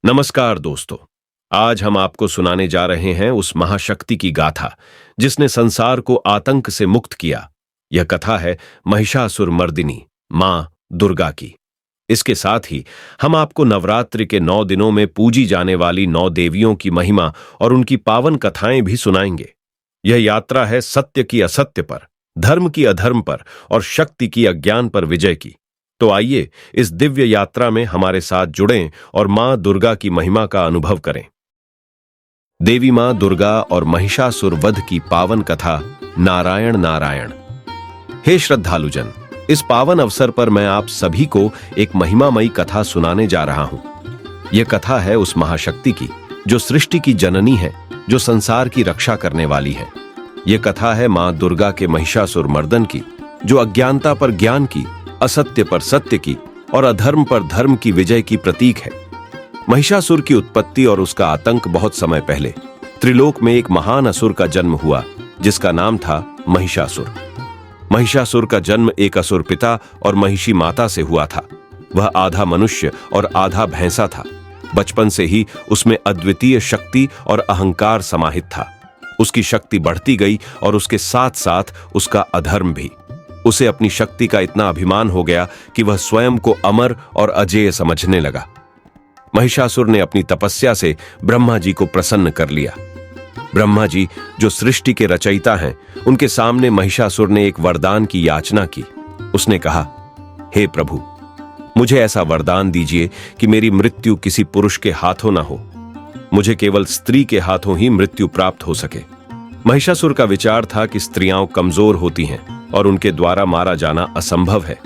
नमस्कार दोस्तों। आज हम आपको सुनाने जा रहे हैं उस महाशक्ति की गाथा जिसने संसार को आतंक से मुक्त किया। यह कथा है महिषासुर मर्दिनी मां दुर्गा की। इसके साथ ही हम आपको नवरात्रि के 9 दिनों में पूजी जाने वाली 9 देवियों की महिमा और उनकी पावन कथाएं भी सुनाएंगे। यह यात्रा है सत्य की असत्य पर, धर्म की अधर्म पर और शक्ति की अज्ञान पर विजय की। तो आइए इस दिव्य यात्रा में हमारे साथ जुड़ें और मां दुर्गा की महिमा का अनुभव करें। देवी मां दुर्गा और महिषासुर वध की पावन कथा। नारायण नारायण। हे श्रद्धालुजन, इस पावन अवसर पर मैं आप सभी को एक महिमामयी कथा सुनाने जा रहा हूं। यह कथा है उस महाशक्ति की जो सृष्टि की जननी है, जो संसार की रक्षा करने वाली है। यह कथा है मां दुर्गा के महिषासुर मर्दन की, जो अज्ञानता पर ज्ञान की, असत्य पर सत्य की और अधर्म पर धर्म की विजय की प्रतीक है। महिषासुर की उत्पत्ति और उसका आतंक बहुत समय पहले त्रिलोक में एक महान असुर का जन्म हुआ जिसका नाम था महिषासुर। महिषासुर का जन्म एक असुर पिता और महिषी माता से हुआ था। वह आधा मनुष्य और आधा भैंसा था। बचपन से ही उसमें अद्वितीय शक्ति और अहंकार समाहित था। उसकी शक्ति बढ़ती गई और उसके साथ साथ उसका अधर्म भी। उसे अपनी शक्ति का इतना अभिमान हो गया कि वह स्वयं को अमर और अजेय समझने लगा। महिषासुर ने अपनी तपस्या से ब्रह्मा जी को प्रसन्न कर लिया। ब्रह्मा जी जो सृष्टि के रचयिता हैं, उनके सामने महिषासुर ने एक वरदान की याचना की। उसने कहा, हे प्रभु, मुझे ऐसा वरदान दीजिए कि मेरी मृत्यु किसी पुरुष के हाथों ना हो। मुझे केवल स्त्री के हाथों ही मृत्यु प्राप्त हो सके। महिषासुर का विचार था कि स्त्रियां कमजोर होती हैं और उनके द्वारा मारा जाना असंभव है।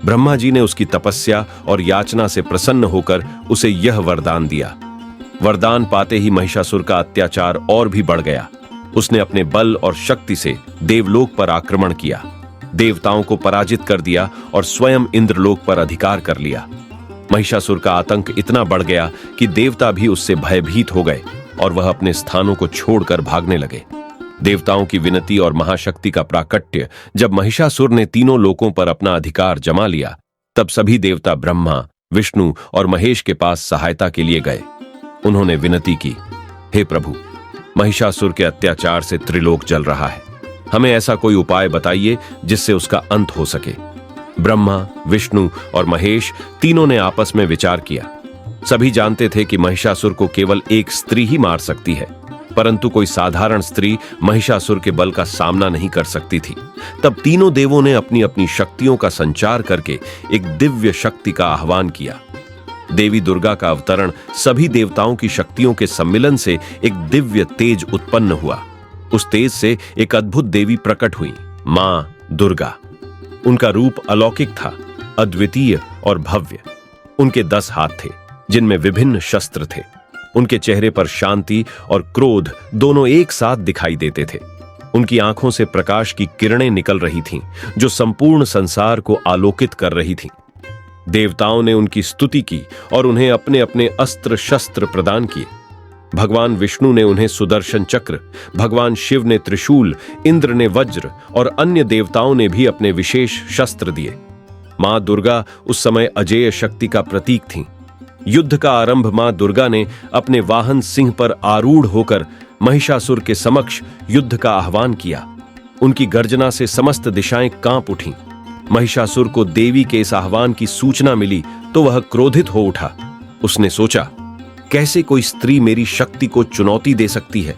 ब्रह्मा जी ने उसकी तपस्या और याचना से प्रसन्न होकर उसे यह वरदान दिया। वरदान पाते ही महिषासुर का अत्याचार और भी बढ़ गया। उसने अपने बल और शक्ति से देवलोक पर आक्रमण किया, देवताओं को पराजित कर दिया और स्वयं इंद्रलोक पर अधिकार कर लिया। महिषासुर का आतंक इतना बढ़ गया कि देवता भी उससे भयभीत हो गए और वह अपने स्थानों को छोड़कर भागने लगे। देवताओं की विनती और महाशक्ति का प्राकट्य जब महिषासुर ने तीनों लोकों पर अपना अधिकार जमा लिया, तब सभी देवता ब्रह्मा, विष्णु और महेश के पास सहायता के लिए गए। उन्होंने विनती की, हे प्रभु, महिषासुर के अत्याचार से त्रिलोक जल रहा है। हमें ऐसा कोई उपाय बताइए जिससे उसका अंत हो सके। ब्रह्मा, विष्णु और महेश तीनों ने आपस में विचार किया। सभी जानते थे कि महिषासुर को केवल एक स्त्री ही मार सकती है, परंतु कोई साधारण स्त्री महिषासुर के बल का सामना नहीं कर सकती थी। तब तीनों देवों ने अपनी अपनी शक्तियों का संचार करके एक दिव्य शक्ति का आह्वान किया। देवी दुर्गा का अवतरण सभी देवताओं की शक्तियों के सम्मिलन से एक दिव्य तेज उत्पन्न हुआ। उस तेज से एक अद्भुत देवी प्रकट हुई, मां दुर्गा। उनका रूप अलौकिक था, अद्वितीय और भव्य। उनके 10 हाथ थे जिनमें विभिन्न शस्त्र थे। उनके चेहरे पर शांति और क्रोध दोनों एक साथ दिखाई देते थे। उनकी आंखों से प्रकाश की किरणें निकल रही थीं, जो संपूर्ण संसार को आलोकित कर रही थीं। देवताओं ने उनकी स्तुति की और उन्हें अपने अपने अस्त्र शस्त्र प्रदान किए। भगवान विष्णु ने उन्हें सुदर्शन चक्र, भगवान शिव ने त्रिशूल, इंद्र ने वज्र और अन्य देवताओं ने भी अपने विशेष शस्त्र दिए। मां दुर्गा उस समय अजेय शक्ति का प्रतीक थीं। युद्ध का आरंभ मां दुर्गा ने अपने वाहन सिंह पर आरूढ़ होकर महिषासुर के समक्ष युद्ध का आह्वान किया। उनकी गर्जना से समस्त दिशाएं कांप उठीं। महिषासुर को देवी के इस आह्वान की सूचना मिली तो वह क्रोधित हो उठा। उसने सोचा, कैसे कोई स्त्री मेरी शक्ति को चुनौती दे सकती है।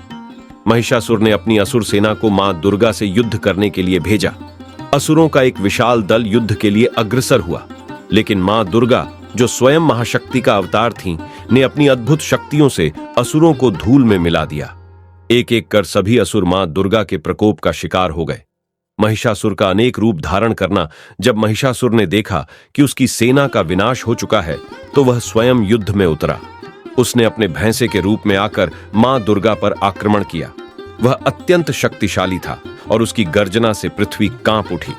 महिषासुर ने अपनी असुर सेना को मां दुर्गा से युद्ध करने के लिए भेजा। असुरों का एक विशाल दल युद्ध के लिए अग्रसर हुआ, लेकिन मां दुर्गा जो स्वयं महाशक्ति का अवतार थीं, ने अपनी अद्भुत शक्तियों से असुरों को धूल में मिला दिया। एक एक कर सभी असुर मां दुर्गा के प्रकोप का शिकार हो गए। महिषासुर का अनेक रूप धारण करना जब महिषासुर ने देखा कि उसकी सेना का विनाश हो चुका है, तो वह स्वयं युद्ध में उतरा। उसने अपने भैंसे के रूप में आकर मां दुर्गा पर आक्रमण किया। वह अत्यंत शक्तिशाली था और उसकी गर्जना से पृथ्वी कांप उठी,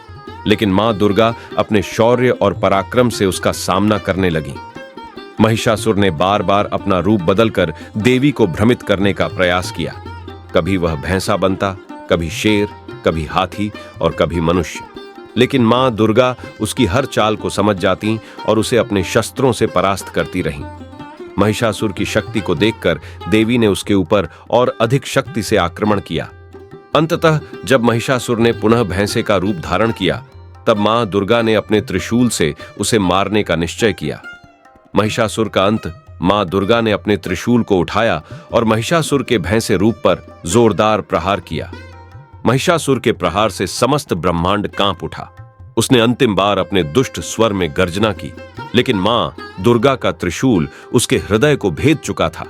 लेकिन मां दुर्गा अपने शौर्य और पराक्रम से उसका सामना करने लगी। महिषासुर ने बार बार अपना रूप बदलकर देवी को भ्रमित करने का प्रयास किया। कभी वह भैंसा बनता, कभी शेर, कभी हाथी और कभी मनुष्य। लेकिन मां दुर्गा उसकी हर चाल को समझ जाती और उसे अपने शस्त्रों से परास्त करती रहीं। महिषासुर की शक्ति को देखकर देवी ने उसके ऊपर और अधिक शक्ति से आक्रमण किया। अंततः जब महिषासुर ने पुनः भैंसे का रूप धारण किया, तब मां दुर्गा ने अपने त्रिशूल से उसे मारने का निश्चय किया। महिषासुर का अंत, मां दुर्गा ने अपने त्रिशूल को उठाया और महिषासुर के भैंसे रूप पर जोरदार प्रहार किया। महिषासुर के प्रहार से समस्त ब्रह्मांड कांप उठा। उसने अंतिम बार अपने दुष्ट स्वर में गर्जना की, लेकिन मां दुर्गा का त्रिशूल उसके हृदय को भेद चुका था।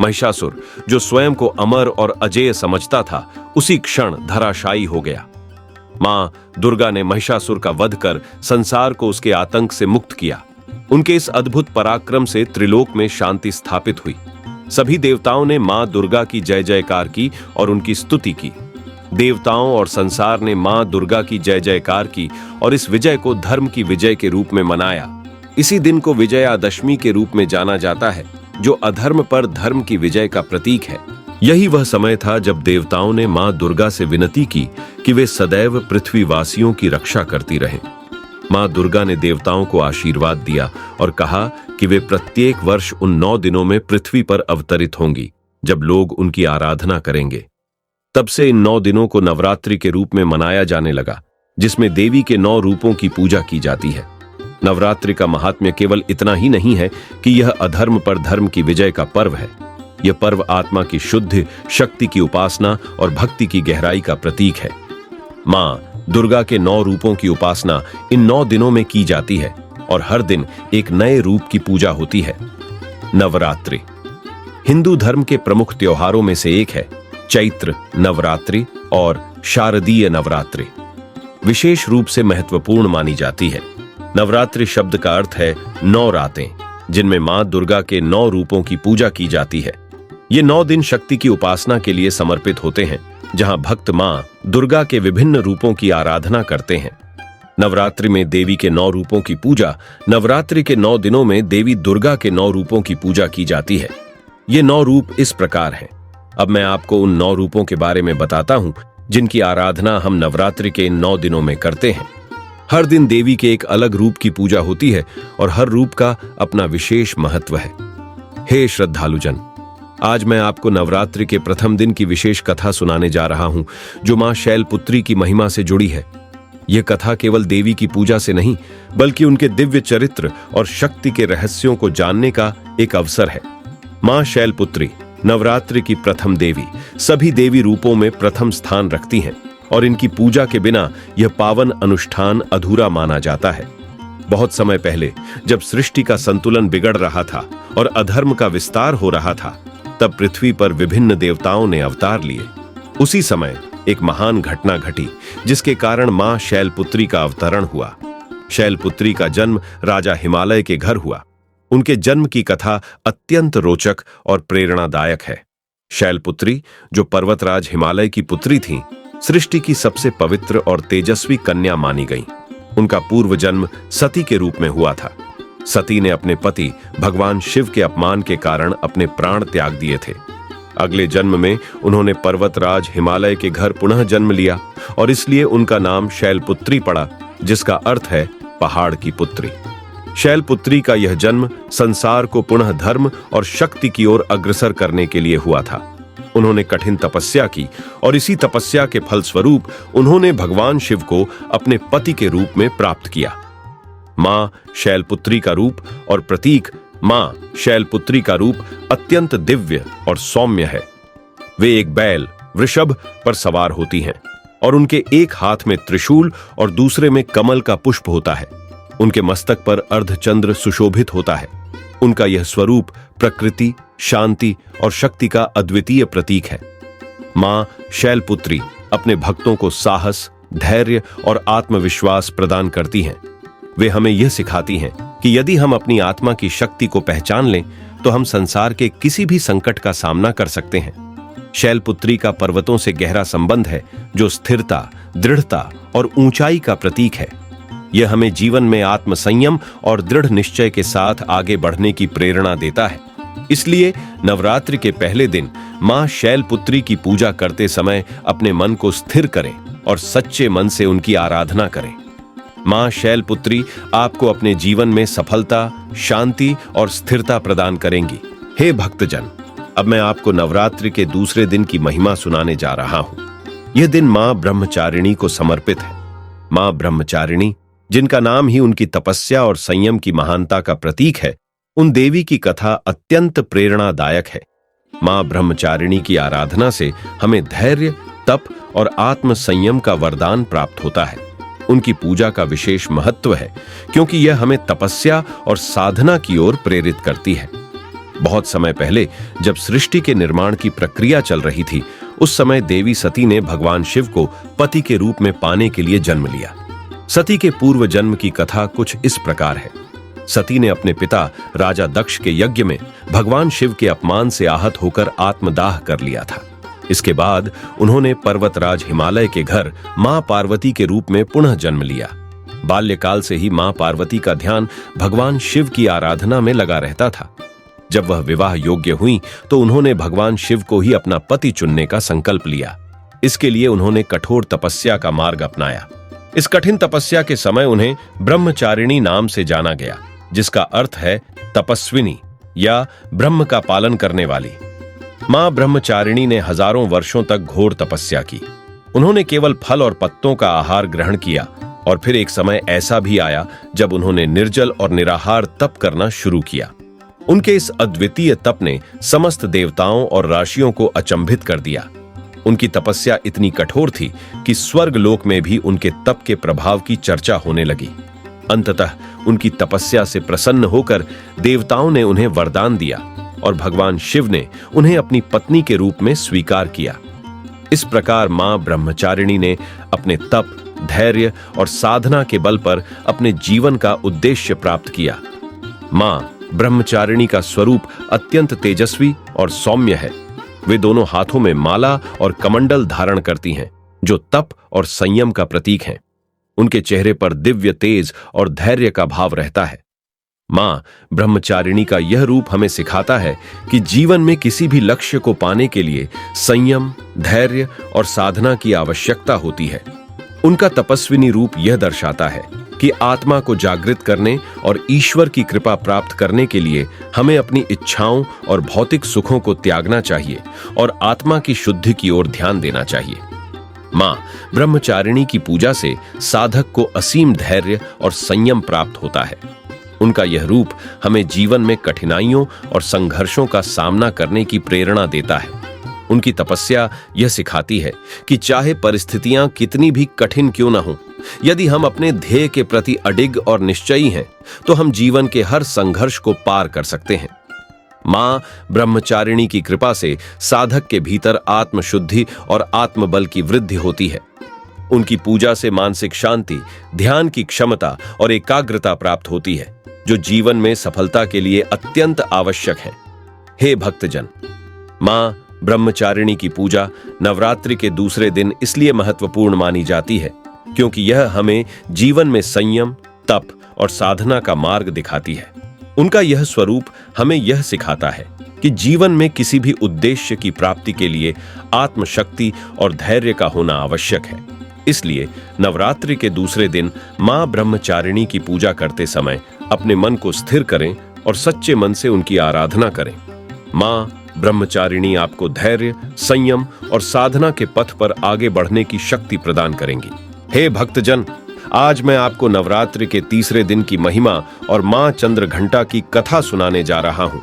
महिषासुर, जो स्वयं को अमर और अजेय समझता था, उसी क्षण धराशायी हो गया। मां दुर्गा ने महिषासुर का वध कर संसार को उसके आतंक से मुक्त किया। उनके इस अद्भुत पराक्रम से त्रिलोक में शांति स्थापित हुई। सभी देवताओं ने मां दुर्गा की जय जयकार की और उनकी स्तुति की। देवताओं और संसार ने मां दुर्गा की जय जयकार की और इस विजय को धर्म की विजय के रूप में मनाया। इसी दिन को विजयादशमी के रूप में जाना जाता है, जो अधर्म पर धर्म की विजय का प्रतीक है। यही वह समय था जब देवताओं ने मां दुर्गा से विनती की कि वे सदैव पृथ्वीवासियों की रक्षा करती रहें। मां दुर्गा ने देवताओं को आशीर्वाद दिया और कहा कि वे प्रत्येक वर्ष उन 9 दिनों में पृथ्वी पर अवतरित होंगी, जब लोग उनकी आराधना करेंगे। तब से इन 9 दिनों को नवरात्रि के रूप में मनाया जाने लगा, जिसमें देवी के 9 रूपों की पूजा की जाती है। नवरात्रि का महात्म्य केवल इतना ही नहीं है कि यह अधर्म पर धर्म की विजय का पर्व है। यह पर्व आत्मा की शुद्धि, शक्ति की उपासना और भक्ति की गहराई का प्रतीक है। मां दुर्गा के 9 रूपों की उपासना इन 9 दिनों में की जाती है और हर दिन एक नए रूप की पूजा होती है। नवरात्रि हिंदू धर्म के प्रमुख त्योहारों में से एक है। चैत्र नवरात्रि और शारदीय नवरात्रि विशेष रूप से महत्वपूर्ण मानी जाती है। नवरात्रि शब्द का अर्थ है 9 रातें, जिनमें मां दुर्गा के 9 रूपों की पूजा की जाती है। ये 9 दिन शक्ति की उपासना के लिए समर्पित होते हैं, जहां भक्त मां दुर्गा के विभिन्न रूपों की आराधना करते हैं। नवरात्रि में देवी के 9 रूपों की पूजा, नवरात्रि के 9 दिनों में देवी दुर्गा के 9 रूपों की पूजा की जाती है। ये 9 रूप इस प्रकार हैं। अब मैं आपको उन 9 रूपों के बारे में बताता हूं, जिनकी आराधना हम नवरात्रि के इन 9 दिनों में करते हैं। हर दिन देवी के एक अलग रूप की पूजा होती है और हर रूप का अपना विशेष महत्व है। हे श्रद्धालुजन, आज मैं आपको नवरात्रि के प्रथम दिन की विशेष कथा सुनाने जा रहा हूं, जो मां शैलपुत्री की महिमा से जुड़ी है। यह कथा केवल देवी की पूजा से नहीं, बल्कि उनके दिव्य चरित्र और शक्ति के रहस्यों को जानने का एक अवसर है। मां शैलपुत्री नवरात्रि की प्रथम देवी, सभी देवी रूपों में प्रथम स्थान रखती हैं और इनकी पूजा के बिना यह पावन अनुष्ठान अधूरा माना जाता है। बहुत समय पहले, जब सृष्टि का संतुलन बिगड़ रहा था और अधर्म का विस्तार हो रहा था, तब पृथ्वी पर विभिन्न देवताओं ने अवतार लिए। उसी समय एक महान घटना घटी, जिसके कारण मां शैलपुत्री का अवतरण हुआ। शैलपुत्री का जन्म राजा हिमालय के घर हुआ। उनके जन्म की कथा अत्यंत रोचक और प्रेरणादायक है। शैलपुत्री, जो पर्वतराज हिमालय की पुत्री थीं, सृष्टि की सबसे पवित्र और तेजस्वी कन्या मानी गईं। उनका पूर्व जन्म सती के रूप में हुआ था। सती ने अपने पति भगवान शिव के अपमान के कारण अपने प्राण त्याग दिए थे। अगले जन्म में उन्होंने पर्वतराज हिमालय के घर पुनः जन्म लिया और इसलिए उनका नाम शैलपुत्री पड़ा, जिसका अर्थ है पहाड़ की पुत्री। शैलपुत्री का यह जन्म संसार को पुनः धर्म और शक्ति की ओर अग्रसर करने के लिए हुआ था। उन्होंने कठिन तपस्या की और इसी तपस्या के फलस्वरूप उन्होंने भगवान शिव को अपने पति के रूप में प्राप्त किया। मां शैलपुत्री का रूप और प्रतीक मां शैलपुत्री का रूप अत्यंत दिव्य और सौम्य है। वे एक बैल वृषभ पर सवार होती हैं और उनके एक हाथ में त्रिशूल और दूसरे में कमल का पुष्प होता है। उनके मस्तक पर अर्धचंद्र सुशोभित होता है। उनका यह स्वरूप प्रकृति, शांति और शक्ति का अद्वितीय प्रतीक है। मां शैलपुत्री अपने भक्तों को साहस, धैर्य और आत्मविश्वास प्रदान करती हैं। वे हमें यह सिखाती हैं कि यदि हम अपनी आत्मा की शक्ति को पहचान लें, तो हम संसार के किसी भी संकट का सामना कर सकते हैं। शैलपुत्री का पर्वतों से गहरा संबंध है, जो स्थिरता, दृढ़ता और ऊंचाई का प्रतीक है। यह हमें जीवन में आत्मसंयम और दृढ़ निश्चय के साथ आगे बढ़ने की प्रेरणा देता है। इसलिए नवरात्रि के पहले दिन मां शैलपुत्री की पूजा करते समय अपने मन को स्थिर करें और सच्चे मन से उनकी आराधना करें। मां शैलपुत्री आपको अपने जीवन में सफलता, शांति और स्थिरता प्रदान करेंगी। हे भक्तजन, अब मैं आपको नवरात्रि के दूसरे दिन की महिमा सुनाने जा रहा हूं। यह दिन मां ब्रह्मचारिणी को समर्पित है। मां ब्रह्मचारिणी, जिनका नाम ही उनकी तपस्या और संयम की महानता का प्रतीक है, उन देवी की कथा अत्यंत प्रेरणादायक है। मां ब्रह्मचारिणी की आराधना से हमें धैर्य, तप और आत्म संयम का वरदान प्राप्त होता है। उनकी पूजा का विशेष महत्व है क्योंकि यह हमें तपस्या और साधना की ओर प्रेरित करती है। बहुत समय पहले जब सृष्टि के निर्माण की प्रक्रिया चल रही थी, उस समय देवी सती ने भगवान शिव को पति के रूप में पाने के लिए जन्म लिया। सती के पूर्व जन्म की कथा कुछ इस प्रकार है। सती ने अपने पिता राजा दक्ष के यज्ञ में भगवान शिव के अपमान से आहत होकर आत्मदाह कर लिया था। इसके बाद उन्होंने पर्वतराज हिमालय के घर मां पार्वती के रूप में पुनः जन्म लिया। बाल्यकाल से ही मां पार्वती का ध्यान भगवान शिव की आराधना में लगा रहता था। जब वह विवाह योग्य हुई तो उन्होंने भगवान शिव को ही अपना पति चुनने का संकल्प लिया। इसके लिए उन्होंने कठोर तपस्या का मार्ग अपनाया। इस कठिन तपस्या के समय उन्हें ब्रह्मचारिणी नाम से जाना गया, जिसका अर्थ है तपस्विनी या ब्रह्म का पालन करने वाली। मां ब्रह्मचारिणी ने हजारों वर्षों तक घोर तपस्या की। उन्होंने केवल फल और पत्तों का आहार ग्रहण किया और फिर एक समय ऐसा भी आया जब उन्होंने निर्जल और निराहार तप करना शुरू किया। उनके इस अद्वितीय तप ने समस्त देवताओं और राशियों को अचंभित कर दिया। उनकी तपस्या इतनी कठोर थी कि स्वर्ग लोक में भी उनके तप के प्रभाव की चर्चा होने लगी। अंततः उनकी तपस्या से प्रसन्न होकर देवताओं ने उन्हें वरदान दिया और भगवान शिव ने उन्हें अपनी पत्नी के रूप में स्वीकार किया। इस प्रकार मां ब्रह्मचारिणी ने अपने तप, धैर्य और साधना के बल पर अपने जीवन का उद्देश्य प्राप्त किया। मां ब्रह्मचारिणी का स्वरूप अत्यंत तेजस्वी और सौम्य है। वे दोनों हाथों में माला और कमंडल धारण करती हैं, जो तप और संयम का प्रतीक हैं। उनके चेहरे पर दिव्य तेज और धैर्य का भाव रहता है। मां ब्रह्मचारिणी का यह रूप हमें सिखाता है कि जीवन में किसी भी लक्ष्य को पाने के लिए संयम, धैर्य और साधना की आवश्यकता होती है। उनका तपस्विनी रूप यह दर्शाता है कि आत्मा को जागृत करने और ईश्वर की कृपा प्राप्त करने के लिए हमें अपनी इच्छाओं और भौतिक सुखों को त्यागना चाहिए और आत्मा की शुद्धि की ओर ध्यान देना चाहिए। मां ब्रह्मचारिणी की पूजा से साधक को असीम धैर्य और संयम प्राप्त होता है। उनका यह रूप हमें जीवन में कठिनाइयों और संघर्षों का सामना करने की प्रेरणा देता है। उनकी तपस्या यह सिखाती है कि चाहे परिस्थितियां कितनी भी कठिन क्यों न हों, यदि हम अपने ध्येय के प्रति अडिग और निश्चयी हैं, तो हम जीवन के हर संघर्ष को पार कर सकते हैं। मां ब्रह्मचारिणी की कृपा से साधक के भीतर आत्मशुद्धि और आत्मबल की वृद्धि होती है। उनकी पूजा से मानसिक शांति, ध्यान की क्षमता और एकाग्रता प्राप्त होती है, जो जीवन में सफलता के लिए अत्यंत आवश्यक है। हे भक्तजन, मां ब्रह्मचारिणी की पूजा नवरात्रि के दूसरे दिन इसलिए महत्वपूर्ण मानी जाती है क्योंकि यह हमें जीवन में संयम, तप और साधना का मार्ग दिखाती है। उनका यह स्वरूप हमें यह सिखाता है कि जीवन में किसी भी उद्देश्य की प्राप्ति के लिए आत्मशक्ति और धैर्य का होना आवश्यक है। इसलिए नवरात्रि के दूसरे दिन मां ब्रह्मचारिणी की पूजा करते समय अपने मन को स्थिर करें और सच्चे मन से उनकी आराधना करें। मां ब्रह्मचारिणी आपको धैर्य, संयम और साधना के पथ पर आगे बढ़ने की शक्ति प्रदान करेंगी। हे भक्तजन, आज मैं आपको नवरात्रि के तीसरे दिन की महिमा और मां चंद्रघंटा की कथा सुनाने जा रहा हूं।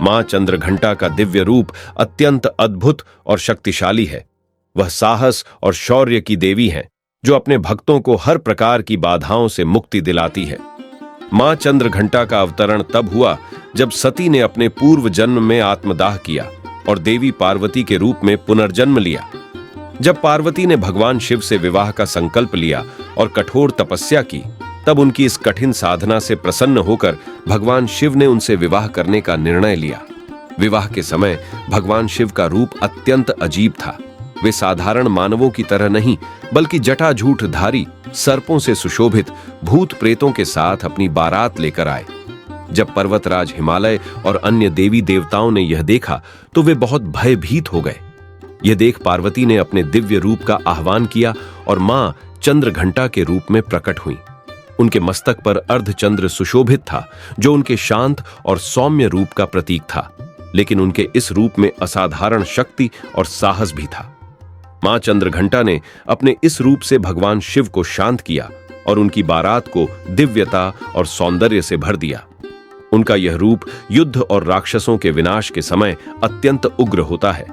मां चंद्रघंटा का दिव्य रूप अत्यंत अद्भुत और शक्तिशाली है। वह साहस और शौर्य की देवी हैं, जो अपने भक्तों को हर प्रकार की बाधाओं से मुक्ति दिलाती है। मां चंद्रघंटा का अवतरण तब हुआ जब सती ने अपने पूर्व जन्म में आत्मदाह किया और देवी पार्वती के रूप में पुनर्जन्म लिया। जब पार्वती ने भगवान शिव से विवाह का संकल्प लिया और कठोर तपस्या की, तब उनकी इस कठिन साधना से प्रसन्न होकर भगवान शिव ने उनसे विवाह करने का निर्णय लिया। विवाह के समय भगवान शिव का रूप अत्यंत अजीब था। वे साधारण मानवों की तरह नहीं, बल्कि जटाजूटधारी, सर्पों से सुशोभित भूत प्रेतों के साथ अपनी बारात लेकर आए। जब पर्वतराज हिमालय और अन्य देवी देवताओं ने यह देखा तो वे बहुत भयभीत हो गए। यह देख पार्वती ने अपने दिव्य रूप का आह्वान किया और मां चंद्रघंटा के रूप में प्रकट हुई। उनके मस्तक पर अर्धचंद्र सुशोभित था, जो उनके शांत और सौम्य रूप का प्रतीक था, लेकिन उनके इस रूप में असाधारण शक्ति और साहस भी था। मां चंद्रघंटा ने अपने इस रूप से भगवान शिव को शांत किया और उनकी बारात को दिव्यता और सौंदर्य से भर दिया। उनका यह रूप युद्ध और राक्षसों के विनाश के समय अत्यंत उग्र होता है,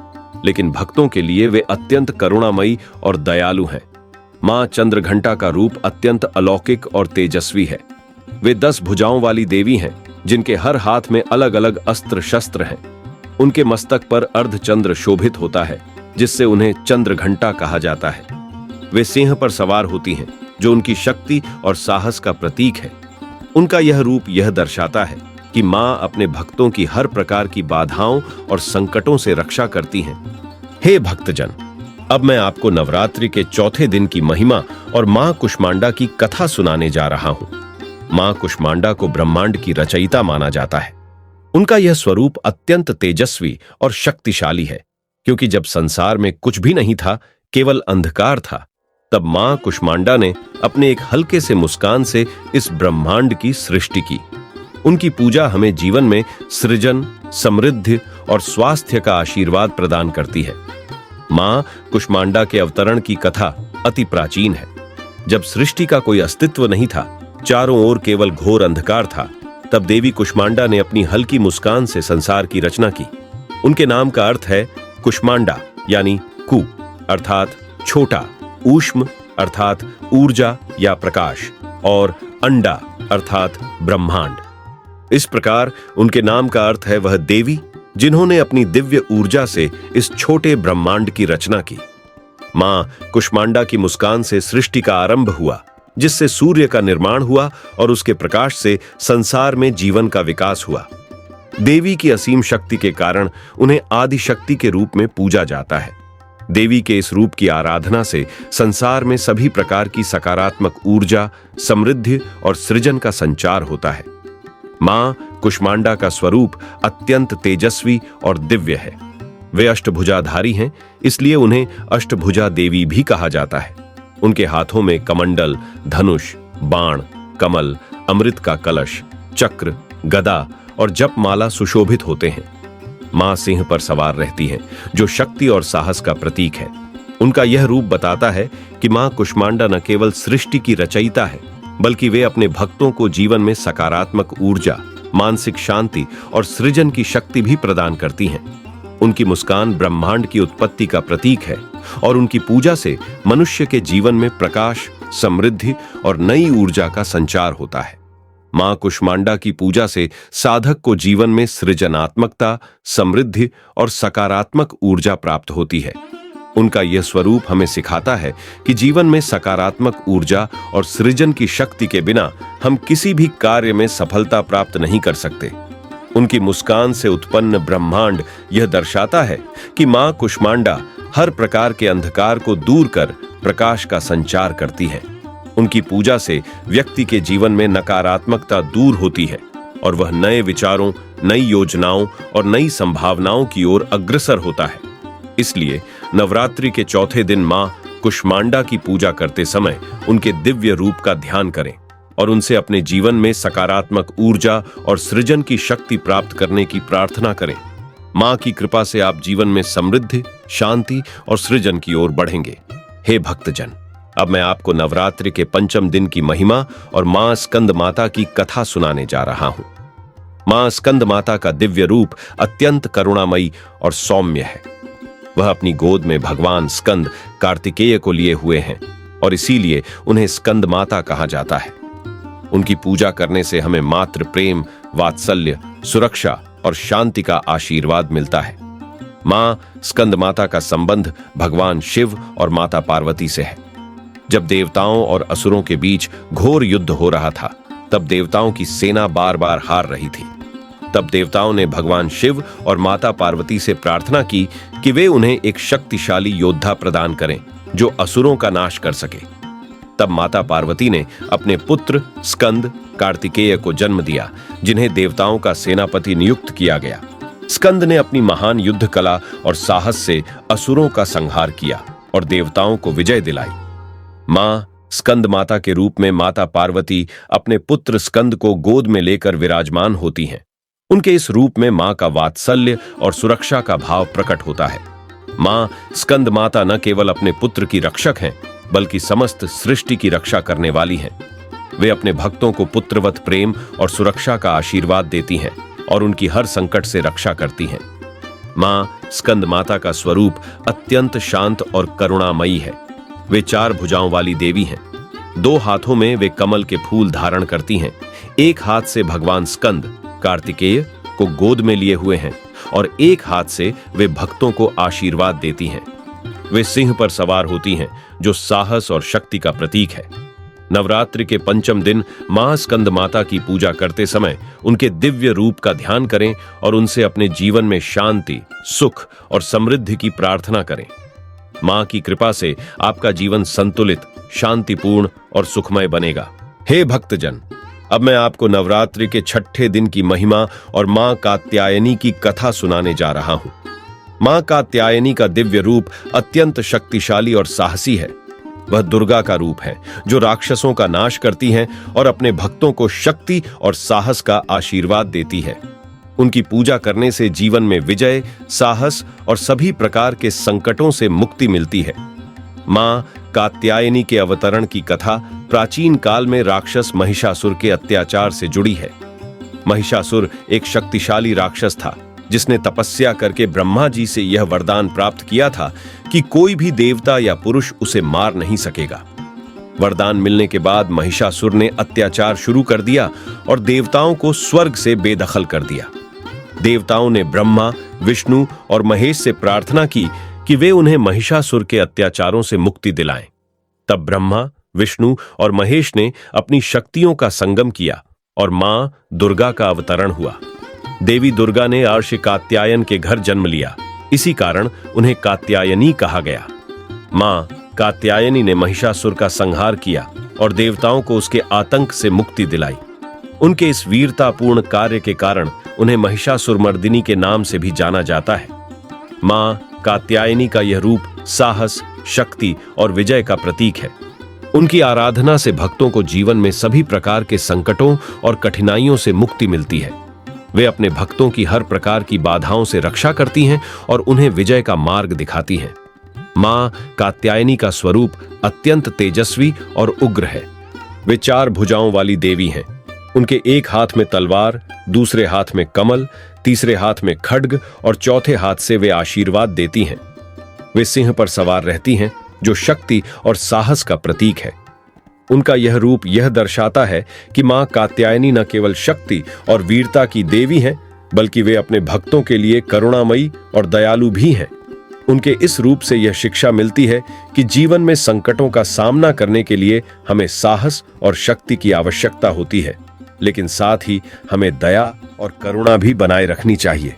लेकिन भक्तों के लिए वे अत्यंत करुणामयी और दयालु हैं। मां चंद्रघंटा का रूप अत्यंत अलौकिक और तेजस्वी है। वे 10 भुजाओं वाली देवी हैं, जिनके हर हाथ में अलग अलग अस्त्र शस्त्र हैं। उनके मस्तक पर अर्धचंद्र शोभित होता है, जिससे उन्हें चंद्रघंटा कहा जाता है। वे सिंह पर सवार होती हैं, जो उनकी शक्ति और साहस का प्रतीक है। उनका यह रूप यह दर्शाता है कि मां अपने भक्तों की हर प्रकार की बाधाओं और संकटों से रक्षा करती हैं। हे भक्तजन, अब मैं आपको नवरात्रि के चौथे दिन की महिमा और मां कुष्मांडा की कथा सुनाने जा रहा हूं। मां कुष्मांडा को ब्रह्मांड की रचयिता माना जाता है। उनका यह स्वरूप अत्यंत तेजस्वी और शक्तिशाली है, क्योंकि जब संसार में कुछ भी नहीं था, केवल अंधकार था, तब मां कुष्मांडा ने अपने एक हल्के से मुस्कान से इस ब्रह्मांड की सृष्टि की। उनकी पूजा हमें जीवन में सृजन, समृद्धि और स्वास्थ्य का आशीर्वाद प्रदान करती है। मां कुष्मांडा के अवतरण की कथा अति प्राचीन है। जब सृष्टि का कोई अस्तित्व नहीं था, चारों ओर केवल घोर अंधकार था, तब देवी कुष्मांडा ने अपनी हल्की मुस्कान से संसार की रचना की। उनके नाम का अर्थ है कुष्मांडा, यानी कु अर्थात छोटा, ऊष्म अर्थात ऊर्जा या प्रकाश, और अंडा अर्थात ब्रह्मांड। इस प्रकार उनके नाम का अर्थ है वह देवी जिन्होंने अपनी दिव्य ऊर्जा से इस छोटे ब्रह्मांड की रचना की। मां कुष्मांडा की मुस्कान से सृष्टि का आरंभ हुआ, जिससे सूर्य का निर्माण हुआ और उसके प्रकाश से संसार में जीवन का विकास हुआ। देवी की असीम शक्ति के कारण उन्हें आदि शक्ति के रूप में पूजा जाता है। देवी के इस रूप की आराधना से संसार में सभी प्रकार की सकारात्मक ऊर्जा, समृद्धि और सृजन का संचार होता है। मां कुष्मांडा का स्वरूप अत्यंत तेजस्वी और दिव्य है। वे अष्टभुजाधारी हैं, इसलिए उन्हें अष्टभुजा देवी भी कहा जाता है। उनके हाथों में कमंडल, धनुष, बाण, कमल, अमृत का कलश, चक्र, गदा और जपमाला सुशोभित होते हैं। मां सिंह पर सवार रहती हैं, जो शक्ति और साहस का प्रतीक है। उनका यह रूप बताता है कि मां कुष्मांडा न केवल सृष्टि की रचयिता है, बल्कि वे अपने भक्तों को जीवन में सकारात्मक ऊर्जा, मानसिक शांति और सृजन की शक्ति भी प्रदान करती हैं। उनकी मुस्कान ब्रह्मांड की उत्पत्ति का प्रतीक है और उनकी पूजा से मनुष्य के जीवन में प्रकाश, समृद्धि और नई ऊर्जा का संचार होता है। मां कुष्मांडा की पूजा से साधक को जीवन में सृजनात्मकता, समृद्धि और सकारात्मक ऊर्जा प्राप्त होती है। उनका यह स्वरूप हमें सिखाता है कि जीवन में सकारात्मक ऊर्जा और सृजन की शक्ति के बिना हम किसी भी कार्य में सफलता प्राप्त नहीं कर सकते। उनकी मुस्कान से उत्पन्न ब्रह्मांड यह दर्शाता है कि मां कुष्मांडा हर प्रकार के अंधकार को दूर कर प्रकाश का संचार करती है। उनकी पूजा से व्यक्ति के जीवन में नकारात्मकता दूर होती है और वह नए विचारों, नई योजनाओं और नई संभावनाओं की ओर अग्रसर होता है। इसलिए नवरात्रि के चौथे दिन मां कुष्मांडा की पूजा करते समय उनके दिव्य रूप का ध्यान करें और उनसे अपने जीवन में सकारात्मक ऊर्जा और सृजन की शक्ति प्राप्त करने की प्रार्थना करें। मां की कृपा से आप जीवन में समृद्धि, शांति और सृजन की ओर बढ़ेंगे। हे भक्तजन, अब मैं आपको नवरात्रि के पंचम दिन की महिमा और मां स्कंद माता की कथा सुनाने जा रहा हूं। मां स्कंद माता का दिव्य रूप अत्यंत करुणामयी और सौम्य है। वह अपनी गोद में भगवान स्कंद कार्तिकेय को लिए हुए हैं और इसीलिए उन्हें स्कंद माता कहा जाता है। उनकी पूजा करने से हमें मातृ प्रेम, वात्सल्य, सुरक्षा और शांति का आशीर्वाद मिलता है। मां स्कंद माता का संबंध भगवान शिव और माता पार्वती से है। जब देवताओं और असुरों के बीच घोर युद्ध हो रहा था, तब देवताओं की सेना बार बार हार रही थी। तब देवताओं ने भगवान शिव और माता पार्वती से प्रार्थना की कि वे उन्हें एक शक्तिशाली योद्धा प्रदान करें जो असुरों का नाश कर सके। तब माता पार्वती ने अपने पुत्र स्कंद कार्तिकेय को जन्म दिया, जिन्हें देवताओं का सेनापति नियुक्त किया गया। स्कंद ने अपनी महान युद्ध कला और साहस से असुरों का संहार किया और देवताओं को विजय दिलाई। मां स्कंद माता के रूप में माता पार्वती अपने पुत्र स्कंद को गोद में लेकर विराजमान होती हैं। उनके इस रूप में मां का वात्सल्य और सुरक्षा का भाव प्रकट होता है। मां स्कंद माता न केवल अपने पुत्र की रक्षक हैं, बल्कि समस्त सृष्टि की रक्षा करने वाली हैं। वे अपने भक्तों को पुत्रवत प्रेम और सुरक्षा का आशीर्वाद देती हैं और उनकी हर संकट से रक्षा करती हैं। मां स्कंद माता का स्वरूप अत्यंत शांत और करुणामयी है। वे 4 भुजाओं वाली देवी हैं। 2 हाथों में वे कमल के फूल धारण करती हैं। एक हाथ से भगवान स्कंद कार्तिकेय को गोद में लिए हुए हैं और एक हाथ से वे भक्तों को आशीर्वाद देती हैं। वे सिंह पर सवार होती हैं, जो साहस और शक्ति का प्रतीक है। नवरात्रि के 5वें दिन मां स्कंद माता की पूजा करते समय उनके दिव्य रूप का ध्यान करें और उनसे अपने जीवन में शांति, सुख और समृद्धि की प्रार्थना करें। मां की कृपा से आपका जीवन संतुलित, शांतिपूर्ण और सुखमय बनेगा। हे भक्तजन, अब मैं आपको नवरात्रि के 6ठे दिन की महिमा और मां कात्यायनी की कथा सुनाने जा रहा हूं। मां कात्यायनी का दिव्य रूप अत्यंत शक्तिशाली और साहसी है। वह दुर्गा का रूप है, जो राक्षसों का नाश करती हैं और अपने भक्तों को शक्ति और साहस का आशीर्वाद देती है। उनकी पूजा करने से जीवन में विजय, साहस और सभी प्रकार के संकटों से मुक्ति मिलती है। मां कात्यायनी के अवतरण की कथा प्राचीन काल में राक्षस महिषासुर के अत्याचार से जुड़ी है। महिषासुर एक शक्तिशाली राक्षस था, जिसने तपस्या करके ब्रह्मा जी से यह वरदान प्राप्त किया था कि कोई भी देवता या पुरुष उसे मार नहीं सकेगा। वरदान मिलने के बाद महिषासुर ने अत्याचार शुरू कर दिया और देवताओं को स्वर्ग से बेदखल कर दिया। देवताओं ने ब्रह्मा, विष्णु और महेश से प्रार्थना की कि वे उन्हें महिषासुर के अत्याचारों से मुक्ति दिलाएं। तब ब्रह्मा, विष्णु और महेश ने अपनी शक्तियों का संगम किया और मां दुर्गा का अवतरण हुआ। देवी दुर्गा ने अर्षि कात्यायन के घर जन्म लिया। इसी कारण उन्हें कात्यायनी कहा गया। मां कात्यायनी ने महिषासुर का संहार किया और देवताओं को उसके आतंक से मुक्ति दिलाई। उनके इस वीरतापूर्ण कार्य के कारण उन्हें महिषासुरमर्दिनी के नाम से भी जाना जाता है। मां कात्यायनी का यह रूप साहस, शक्ति और विजय का प्रतीक है। उनकी आराधना से भक्तों को जीवन में सभी प्रकार के संकटों और कठिनाइयों से मुक्ति मिलती है। वे अपने भक्तों की हर प्रकार की बाधाओं से रक्षा करती हैं और उन्हें विजय का मार्ग दिखाती हैं। मां कात्यायनी का स्वरूप अत्यंत तेजस्वी और उग्र है। वे 4 भुजाओं वाली देवी हैं। उनके एक हाथ में तलवार, दूसरे हाथ में कमल, तीसरे हाथ में खड्ग और चौथे हाथ से वे आशीर्वाद देती हैं। वे सिंह पर सवार रहती हैं, जो शक्ति और साहस का प्रतीक है। उनका यह रूप यह दर्शाता है कि मां कात्यायनी न केवल शक्ति और वीरता की देवी हैं, बल्कि वे अपने भक्तों के लिए करुणामयी और दयालु भी हैं। उनके इस रूप से यह शिक्षा मिलती है कि जीवन में संकटों का सामना करने के लिए हमें साहस और शक्ति की आवश्यकता होती है, लेकिन साथ ही हमें दया और करुणा भी बनाए रखनी चाहिए।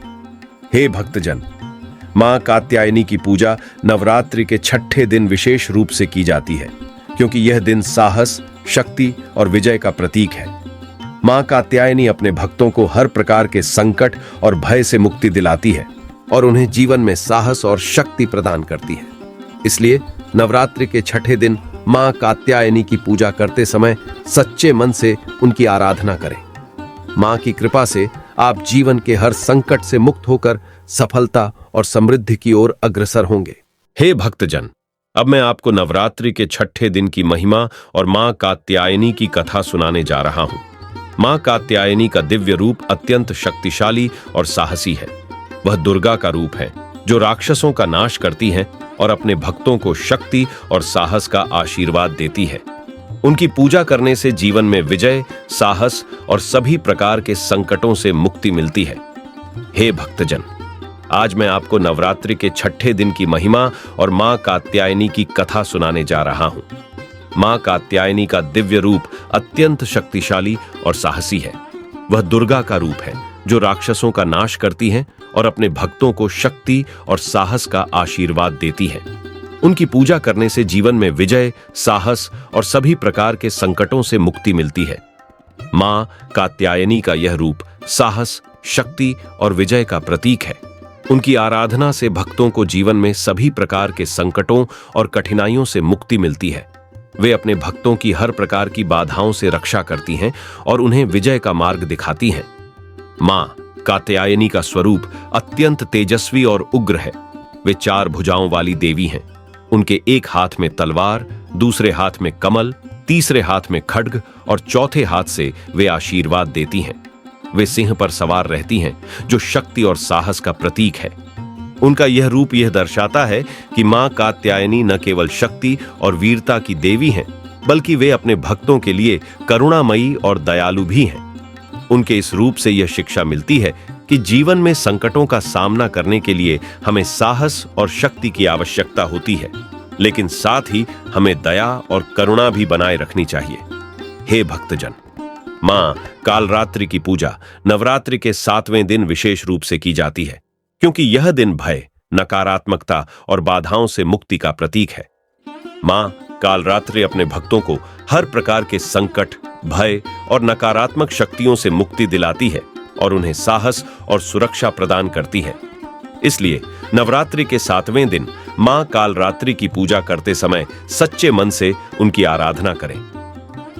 हे भक्तजन, मां कात्यायनी की पूजा नवरात्रि के 6ठे दिन विशेष रूप से की जाती है, क्योंकि यह दिन साहस, शक्ति और विजय का प्रतीक है। मां कात्यायनी अपने भक्तों को हर प्रकार के संकट और भय से मुक्ति दिलाती है और उन्हें जीवन में साहस और शक्ति प्रदान करती है। इसलिए नवरात्रि के 6ठे दिन मां कात्यायनी की पूजा करते समय सच्चे मन से उनकी आराधना करें। मां की कृपा से आप जीवन के हर संकट से मुक्त होकर सफलता और समृद्धि की ओर अग्रसर होंगे। हे भक्तजन, अब मैं आपको नवरात्रि के 6ठे दिन की महिमा और मां कात्यायनी की कथा सुनाने जा रहा हूं। मां कात्यायनी का दिव्य रूप अत्यंत शक्तिशाली और साहसी है। वह दुर्गा का रूप है, जो राक्षसों का नाश करती हैं और अपने भक्तों को शक्ति और साहस का आशीर्वाद देती है। उनकी पूजा करने से जीवन में विजय, साहस और सभी प्रकार के संकटों से मुक्ति मिलती है। हे भक्तजन, आज मैं आपको नवरात्रि के 6ठे दिन की महिमा और मां कात्यायनी की कथा सुनाने जा रहा हूं। मां कात्यायनी का दिव्य रूप अत्यंत शक्तिशाली और साहसी है। वह दुर्गा का रूप है, जो राक्षसों का नाश करती हैं और अपने भक्तों को शक्ति और साहस का आशीर्वाद देती है। उनकी पूजा करने से जीवन में विजय, साहस और सभी प्रकार के संकटों से मुक्ति मिलती है। मां कात्यायनी का यह रूप साहस, शक्ति और विजय का प्रतीक है। उनकी आराधना से भक्तों को जीवन में सभी प्रकार के संकटों और कठिनाइयों से मुक्ति मिलती है। वे अपने भक्तों की हर प्रकार की बाधाओं से रक्षा करती हैं और उन्हें विजय का मार्ग दिखाती हैं। मां कात्यायनी का स्वरूप अत्यंत तेजस्वी और उग्र है। वे 4 भुजाओं वाली देवी हैं। उनके एक हाथ में तलवार, दूसरे हाथ में कमल, तीसरे हाथ में खड्ग और चौथे हाथ से वे आशीर्वाद देती हैं। वे सिंह पर सवार रहती हैं, जो शक्ति और साहस का प्रतीक है। उनका यह रूप यह दर्शाता है कि मां कात्यायनी न केवल शक्ति और वीरता की देवी हैं, बल्कि वे अपने भक्तों के लिए करुणामयी और दयालु भी हैं। उनके इस रूप से यह शिक्षा मिलती है कि जीवन में संकटों का सामना करने के लिए हमें साहस और शक्ति की आवश्यकता होती है, लेकिन साथ ही हमें दया और करुणा भी बनाए रखनी चाहिए। हे भक्तजन, मां कालरात्रि की पूजा नवरात्रि के 7वें दिन विशेष रूप से की जाती है, क्योंकि यह दिन भय, नकारात्मकता और बाधाओं से मुक्ति का प्रतीक है। मां कालरात्रि अपने भक्तों को हर प्रकार के संकट, भय और नकारात्मक शक्तियों से मुक्ति दिलाती है और उन्हें साहस और सुरक्षा प्रदान करती है। इसलिए नवरात्रि के 7वें दिन मां कालरात्रि की पूजा करते समय सच्चे मन से उनकी आराधना करें।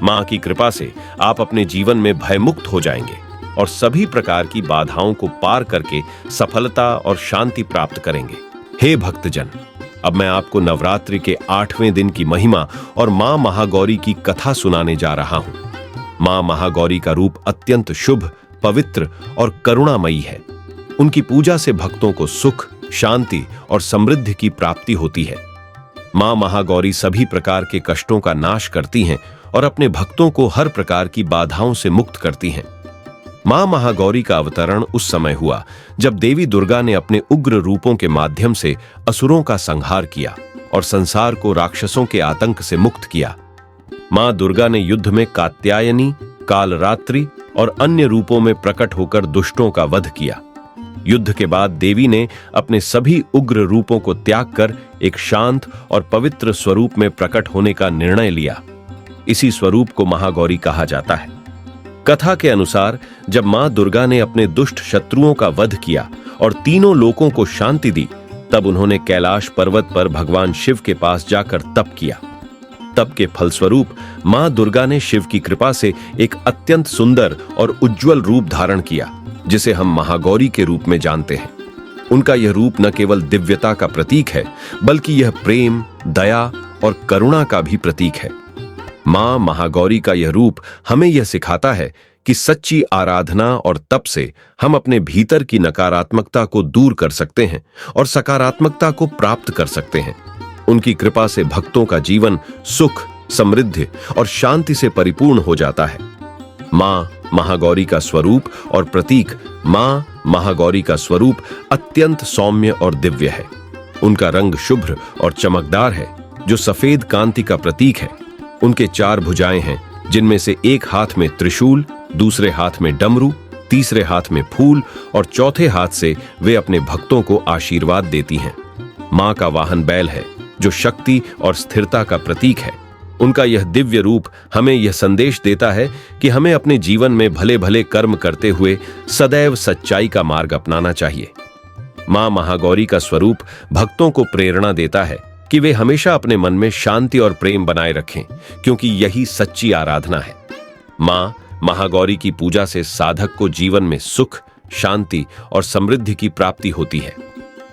मां की कृपा से आप अपने जीवन में भयमुक्त हो जाएंगे और सभी प्रकार की बाधाओं को पार करके सफलता और शांति प्राप्त करेंगे। हे भक्तजन, अब मैं आपको नवरात्रि के 8वें दिन की महिमा और मां महागौरी की कथा सुनाने जा रहा हूं। मां महागौरी का रूप अत्यंत शुभ, पवित्र और करुणामयी है। उनकी पूजा से भक्तों को सुख, शांति और समृद्धि की प्राप्ति होती है। मां महागौरी सभी प्रकार के कष्टों का नाश करती हैं और अपने भक्तों को हर प्रकार की बाधाओं से मुक्त करती हैं। मां महागौरी का अवतरण उस समय हुआ जब देवी दुर्गा ने अपने उग्र रूपों के माध्यम से असुरों का संहार किया और संसार को राक्षसों के आतंक से मुक्त किया। मां दुर्गा ने युद्ध में कात्यायनी, कालरात्रि और अन्य रूपों में प्रकट होकर दुष्टों का वध किया। युद्ध के बाद देवी ने अपने सभी उग्र रूपों को त्याग कर एक शांत और पवित्र स्वरूप में प्रकट होने का निर्णय लिया। इसी स्वरूप को महागौरी कहा जाता है। कथा के अनुसार जब मां दुर्गा ने अपने दुष्ट शत्रुओं का वध किया और तीनों लोकों को शांति दी, तब उन्होंने कैलाश पर्वत पर भगवान शिव के पास जाकर तप किया। तप के फलस्वरूप मां दुर्गा ने शिव की कृपा से एक अत्यंत सुंदर और उज्जवल रूप धारण किया, जिसे हम महागौरी के रूप में जानते हैं। उनका यह रूप न केवल दिव्यता का प्रतीक है, बल्कि यह प्रेम, दया और करुणा का भी प्रतीक है। मां महागौरी का यह रूप हमें यह सिखाता है कि सच्ची आराधना और तप से हम अपने भीतर की नकारात्मकता को दूर कर सकते हैं और सकारात्मकता को प्राप्त कर सकते हैं। उनकी कृपा से भक्तों का जीवन सुख, समृद्धि और शांति से परिपूर्ण हो जाता है। मां महागौरी का स्वरूप और प्रतीक मां महागौरी का स्वरूप अत्यंत सौम्य और दिव्य है। उनका रंग शुभ्र और चमकदार है, जो सफेद कांति का प्रतीक है। उनके 4 भुजाएं हैं, जिनमें से एक हाथ में त्रिशूल, दूसरे हाथ में डमरू, तीसरे हाथ में फूल और चौथे हाथ से वे अपने भक्तों को आशीर्वाद देती हैं। मां का वाहन बैल है, जो शक्ति और स्थिरता का प्रतीक है। उनका यह दिव्य रूप हमें यह संदेश देता है कि हमें अपने जीवन में भले भले कर्म करते हुए सदैव सच्चाई का मार्ग अपनाना चाहिए। मां महागौरी का स्वरूप भक्तों को प्रेरणा देता है कि वे हमेशा अपने मन में शांति और प्रेम बनाए रखें, क्योंकि यही सच्ची आराधना है। मां महागौरी की पूजा से साधक को जीवन में सुख, शांति और समृद्धि की प्राप्ति होती है।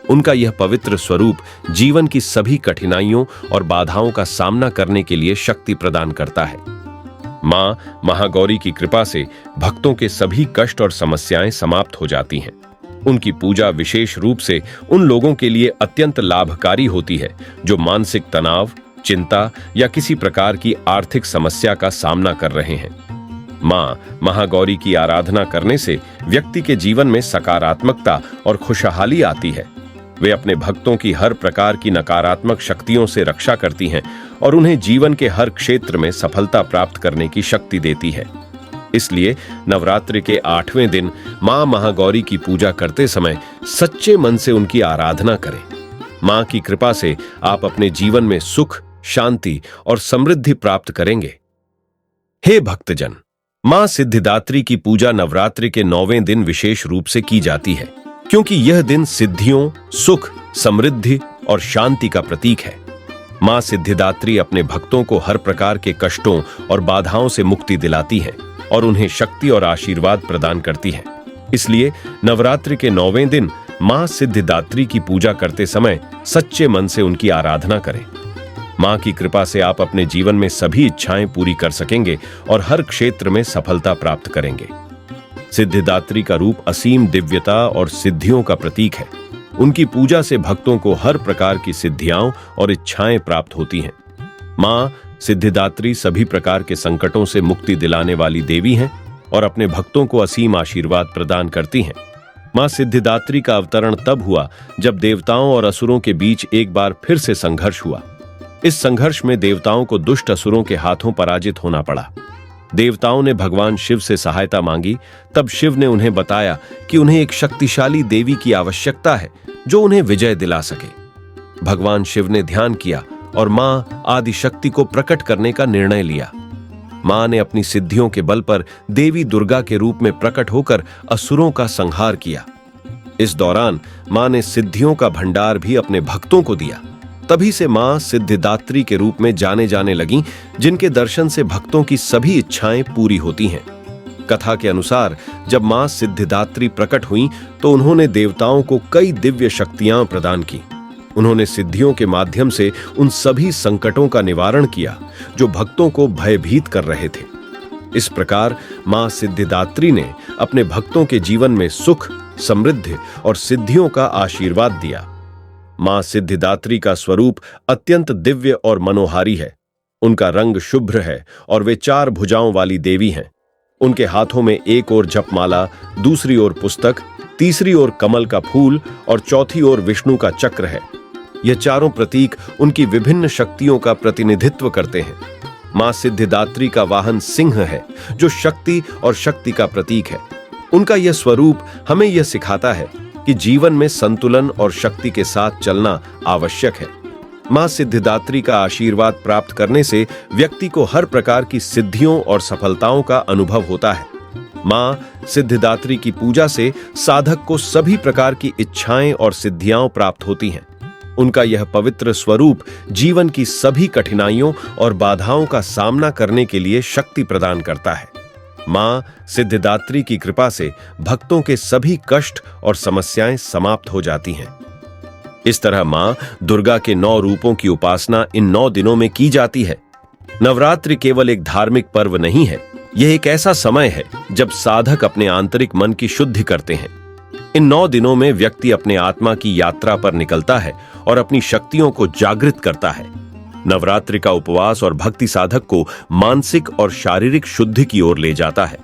उनका यह पवित्र स्वरूप जीवन की सभी कठिनाइयों और बाधाओं का सामना करने के लिए शक्ति प्रदान करता है। मां महागौरी की कृपा से भक्तों के सभी कष्ट और समस्याएं समाप्त हो जाती हैं। उनकी पूजा विशेष रूप से उन लोगों के लिए अत्यंत लाभकारी होती है जो मानसिक तनाव, चिंता या किसी प्रकार की आर्थिक समस्या का सामना कर रहे हैं। मां महागौरी की आराधना करने से व्यक्ति के जीवन में सकारात्मकता और खुशहाली आती है। वे अपने भक्तों की हर प्रकार की नकारात्मक शक्तियों से रक्षा करती हैं और उन्हें जीवन के हर क्षेत्र में सफलता प्राप्त करने की शक्ति देती है। इसलिए नवरात्रि के 8वें दिन मां महागौरी की पूजा करते समय सच्चे मन से उनकी आराधना करें। मां की कृपा से आप अपने जीवन में सुख, शांति और समृद्धि प्राप्त करेंगे। हे भक्तजन, मां सिद्धिदात्री की पूजा नवरात्रि के 9वें दिन विशेष रूप से की जाती है, क्योंकि यह दिन सिद्धियों, सुख, समृद्धि और शांति का प्रतीक है। मां सिद्धिदात्री अपने भक्तों को हर प्रकार के कष्टों और बाधाओं से मुक्ति दिलाती हैं और उन्हें शक्ति और आशीर्वाद प्रदान करती हैं। इसलिए नवरात्रि के 9वें दिन मां सिद्धिदात्री की पूजा करते समय सच्चे मन से उनकी आराधना करें। मां की कृपा से आप अपने जीवन में सभी इच्छाएं पूरी कर सकेंगे और हर क्षेत्र में सफलता प्राप्त करेंगे। सिद्धिदात्री का रूप असीम दिव्यता और सिद्धियों का प्रतीक है। उनकी पूजा से भक्तों को हर प्रकार की सिद्धियां और इच्छाएं प्राप्त होती हैं। मां सिद्धिदात्री सभी प्रकार के संकटों से मुक्ति दिलाने वाली देवी हैं और अपने भक्तों को असीम आशीर्वाद प्रदान करती हैं। मां सिद्धिदात्री का अवतरण तब हुआ जब देवताओं और असुरों के बीच एक बार फिर से संघर्ष हुआ। इस संघर्ष में देवताओं को दुष्ट असुरों के हाथों पराजित होना पड़ा। देवताओं ने भगवान शिव से सहायता मांगी। तब शिव ने उन्हें बताया कि उन्हें एक शक्तिशाली देवी की आवश्यकता है जो उन्हें विजय दिला सके। भगवान शिव ने ध्यान किया और मां आदिशक्ति को प्रकट करने का निर्णय लिया। मां ने अपनी सिद्धियों के बल पर देवी दुर्गा के रूप में प्रकट होकर असुरों का संहार किया। इस दौरान मां ने सिद्धियों का भंडार भी अपने भक्तों को दिया। तभी से मां सिद्धिदात्री के रूप में जाने जाने लगीं, जिनके दर्शन से भक्तों की सभी इच्छाएं पूरी होती हैं। कथा के अनुसार जब मां सिद्धिदात्री प्रकट हुईं तो उन्होंने देवताओं को कई दिव्य शक्तियां प्रदान की। उन्होंने सिद्धियों के माध्यम से उन सभी संकटों का निवारण किया जो भक्तों को भयभीत कर रहे थे। इस प्रकार मां सिद्धिदात्री ने अपने भक्तों के जीवन में सुख, समृद्धि और सिद्धियों का आशीर्वाद दिया। मां सिद्धिदात्री का स्वरूप अत्यंत दिव्य और मनोहारी है। उनका रंग शुभ्र है और वे 4 भुजाओं वाली देवी हैं। उनके हाथों में एक ओर जपमाला, दूसरी ओर पुस्तक, तीसरी ओर कमल का फूल और चौथी ओर विष्णु का चक्र है। यह चारों प्रतीक उनकी विभिन्न शक्तियों का प्रतिनिधित्व करते हैं। मां सिद्धिदात्री का वाहन सिंह है जो शक्ति और शक्ति का प्रतीक है। उनका यह स्वरूप हमें यह सिखाता है कि जीवन में संतुलन और शक्ति के साथ चलना आवश्यक है। मां सिद्धिदात्री का आशीर्वाद प्राप्त करने से व्यक्ति को हर प्रकार की सिद्धियों और सफलताओं का अनुभव होता है। मां सिद्धिदात्री की पूजा से साधक को सभी प्रकार की इच्छाएं और सिद्धियां प्राप्त होती हैं। उनका यह पवित्र स्वरूप जीवन की सभी कठिनाइयों और बाधाओं का सामना करने के लिए शक्ति प्रदान करता है। मां सिद्धिदात्री की कृपा से भक्तों के सभी कष्ट और समस्याएं समाप्त हो जाती हैं। इस तरह मां दुर्गा के 9 रूपों की उपासना इन 9 दिनों में की जाती है। नवरात्रि केवल एक धार्मिक पर्व नहीं है, यह एक ऐसा समय है जब साधक अपने आंतरिक मन की शुद्धि करते हैं। इन 9 दिनों में व्यक्ति अपने आत्मा की यात्रा पर निकलता है और अपनी शक्तियों को जागृत करता है। नवरात्रि का उपवास और भक्ति साधक को मानसिक और शारीरिक शुद्धि की ओर ले जाता है।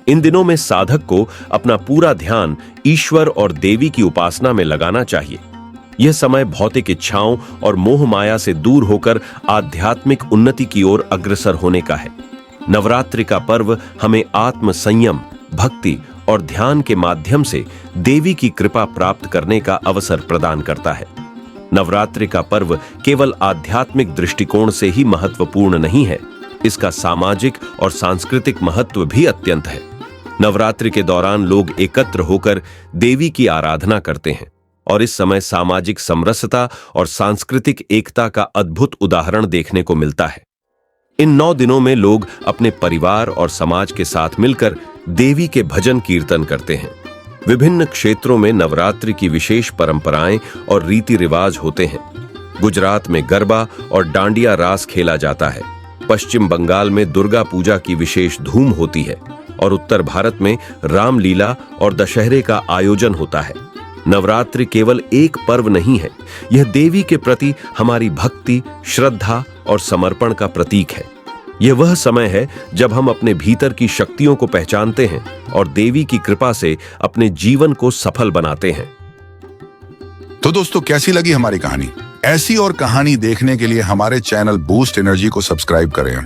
इन दिनों में साधक को अपना पूरा ध्यान ईश्वर और देवी की उपासना में लगाना चाहिए। यह समय भौतिक इच्छाओं और मोह माया से दूर होकर आध्यात्मिक उन्नति की ओर अग्रसर होने का है। नवरात्रि का पर्व हमें आत्म संयम, भक्ति और ध्यान के माध्यम से देवी की कृपा प्राप्त करने का अवसर प्रदान करता है। नवरात्रि का पर्व केवल आध्यात्मिक दृष्टिकोण से ही महत्वपूर्ण नहीं है, इसका सामाजिक और सांस्कृतिक महत्व भी अत्यंत है। नवरात्रि के दौरान लोग एकत्र होकर देवी की आराधना करते हैं और इस समय सामाजिक समरसता और सांस्कृतिक एकता का अद्भुत उदाहरण देखने को मिलता है। इन 9 दिनों में लोग अपने परिवार और समाज के साथ मिलकर देवी के भजन कीर्तन करते हैं। विभिन्न क्षेत्रों में नवरात्रि की विशेष परंपराएं और रीति रिवाज होते हैं। गुजरात में गरबा और डांडिया रास खेला जाता है। पश्चिम बंगाल में दुर्गा पूजा की विशेष धूम होती है और उत्तर भारत में रामलीला और दशहरे का आयोजन होता है। नवरात्रि केवल एक पर्व नहीं है, यह देवी के प्रति हमारी भक्ति, श्रद्धा और समर्पण का प्रतीक है। यह वह समय है जब हम अपने भीतर की शक्तियों को पहचानते हैं और देवी की कृपा से अपने जीवन को सफल बनाते हैं। तो दोस्तों, कैसी लगी हमारी कहानी? ऐसी और कहानी देखने के लिए हमारे चैनल बूस्ट एनर्जी को सब्सक्राइब करें।